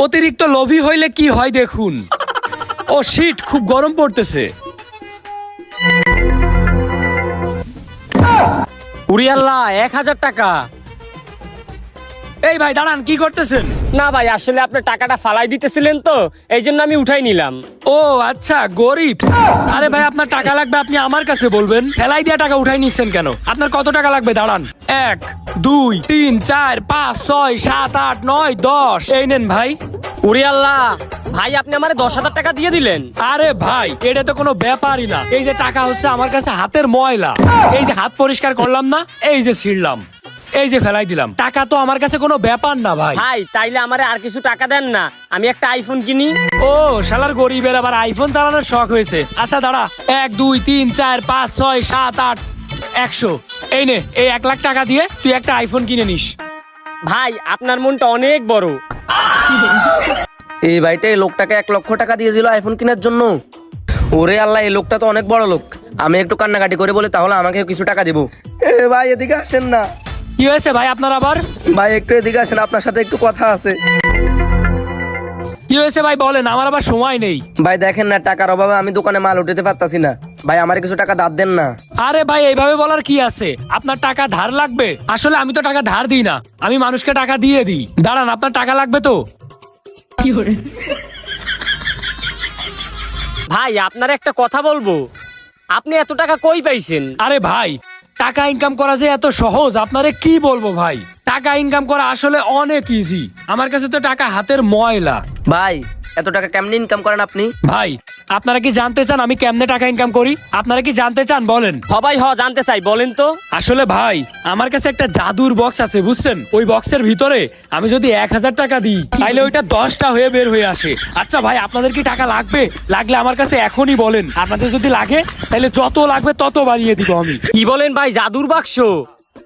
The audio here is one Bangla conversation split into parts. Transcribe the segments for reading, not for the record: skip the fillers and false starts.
অতিরিক্ত লোভী হইলে কি হয় দেখুন। ও শিট, খুব গরম পড়তেছে। উরি আল্লাহ, 1000 টাকা। এই ভাই দাঁড়ান, কি করতেছেন? না ভাই, আসলে আপনি টাকাটা ফালাই দিতেছিলেন তো, এই জন্য আমি উঠাই নিলাম। ও আচ্ছা, গরিব। আরে ভাই, আপনার টাকা লাগবে আপনি আমার কাছে বলবেন, ফেলাই দিয়ে টাকা উঠাই নিচ্ছেন কেন? আপনার কত টাকা লাগবে দাঁড়ান। 1 2 3 4 5 6 7 8 9 10। এই নেন ভাই। উরি আল্লাহ, ভাই আপনি আমারে 10,000 টাকা দিয়ে দিলেন। আরে ভাই, এটা তো কোনো ব্যাপারই না। এই যে টাকা হচ্ছে আমার কাছে হাতের ময়লা। এই যে হাত পরিষ্কার করলাম না, এই যে ছিড়লাম, এই যে ফেলাই দিলাম। টাকা তো আমার কাছে কোনো ব্যাপার না ভাই। ভাই তাইলে আমারে আর কিছু টাকা দেন না, আমি একটা আইফোন কিনি। ও শালার গরিবের আবার আইফোন চালানোর শখ হয়েছে। আচ্ছা দাঁড়া, 1 2 3 4 5 6 7 8 100। এই নে, এই 1 লাখ টাকা দিয়ে তুই একটা আইফোন কিনে নিস। ভাই আপনার মনটা অনেক বড়। এই ভাইটা এই লোকটাকে 1 লক্ষ টাকা দিয়ে দিল আইফোন কেনার জন্য। ওরে আল্লাহ, এই লোকটা তো অনেক বড় লোক। আমি একটু কান্নাকাটি করে বলি, তাহলে আমাকে কিছু টাকা দিব। এ ভাই, এদিকে আসেন না। কি হয়েছে ভাই আপনার আবার? ভাই একটু এদিকে আসেন, আপনার সাথে একটু কথা আছে। কি হয়েছে ভাই বলেন, আমার আবার সময় নেই। ভাই দেখেন না, টাকার অভাবে আমি দোকানে মাল উঠাতে পারতাছি না। ভাই আমার কিছু টাকা ধার দেন না। আরে ভাই, এইভাবে বলার কি আছে? আপনার টাকা ধার লাগবে? আসলে আমি তো টাকা ধার দিই না, আমি মানুষকে টাকা দিয়ে দিই। দাঁড়ান, আপনার টাকা লাগবে তো? ভাই আপনার একটা কথা বলবো, আপনি এত টাকা কই পাইছেন? আরে ভাই, টাকা ইনকাম করা যে এত সহজ আপনারে কি বলবো ভাই। টাকা ইনকাম করা আসলে অনেক ইজি। আমার কাছে তো টাকা হাতের ময়লা। ভাই এত টাকা কেমনে ইনকাম করেন আপনি? ভাই আপনারা কি জানতে চান আমি কেমনে টাকা ইনকাম করি? আপনারা কি জানতে চান বলেন? সবাই জানতে চাই, বলেন তো। আসলে ভাই, আমার কাছে একটা জাদুর বক্স আছে বুঝছেন। ওই বক্সের ভিতরে আমি যদি 1000 টাকা দিই, তাইলে ওইটা 10টা হয়ে বের হয়ে আসে। আচ্ছা ভাই, আপনাদের কি টাকা লাগবে? লাগলে আমার কাছে এখনই বলেন। আপনাদের যদি লাগে তাহলে যত লাগবে তত বাড়িয়ে দিব আমি। কি বলেন ভাই, জাদুর বাক্স?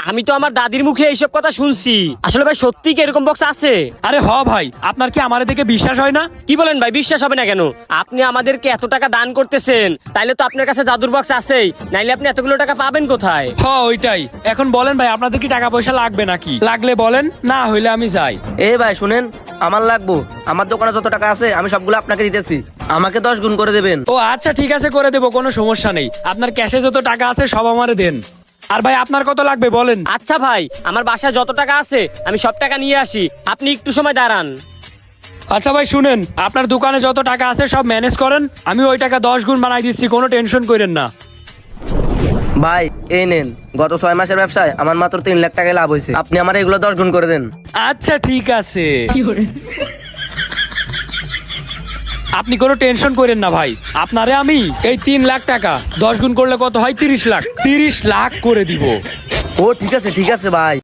আমি তো আমার দাদির মুখে এইসব কথা শুনছি। আসলে ভাই সত্যি কি এরকম বক্স আছে? আরে ভাই, আপনার কি আমার দেখে বিশ্বাস হয় না? কি বলেন ভাই, বিশ্বাস হবে না কেন? আপনি আমাদেরকে এত টাকা দান করতেছেন, তাইলে তো আপনার কাছে জাদুর বক্স আছেই, নাইলে আপনি এতগুলো টাকা পাবেন কোথায়? ওইটাই। এখন বলেন ভাই, আপনাদের কি টাকা পয়সা লাগবে নাকি? লাগলে বলেন, না হইলে আমি যাই। এ ভাই শুনেন, আমার লাগবো। আমার দোকানে যত টাকা আছে আমি সবগুলো আপনাকে দিতেছি, আমাকে 10 গুণ করে দেবেন। ও আচ্ছা, ঠিক আছে, করে দেবো, কোনো সমস্যা নেই। আপনার ক্যাশে যত টাকা আছে সব আমারে দেন। আর ভাই আপনার কত লাগবে বলেন? আচ্ছা ভাই, আমার বাসায় যত টাকা আছে আমি সব টাকা নিয়ে আসি, আপনি একটু সময় দাঁড়ান। আচ্ছা ভাই শুনেন, আপনার দোকানে যত টাকা আছে সব ম্যানেজ করেন, আমি ওই টাকা 10 গুণ বানাই দিচ্ছি, কোনো টেনশন করেন না। ভাই এই নেন, গত 6 মাসের ব্যবসায় আমার মাত্র 3 লাখ টাকা লাভ হয়েছে। আপনি আমার এগুলো 10 গুণ করে দেন। আচ্ছা ঠিক আছে, আপনি কোনো টেনশন করেন না ভাই। আপনারে আমি এই 3 লাখ টাকা 10 গুণ করলে কত হয়? 30 লাখ। 30 লাখ করে দিব। ও ঠিক আছে ভাই।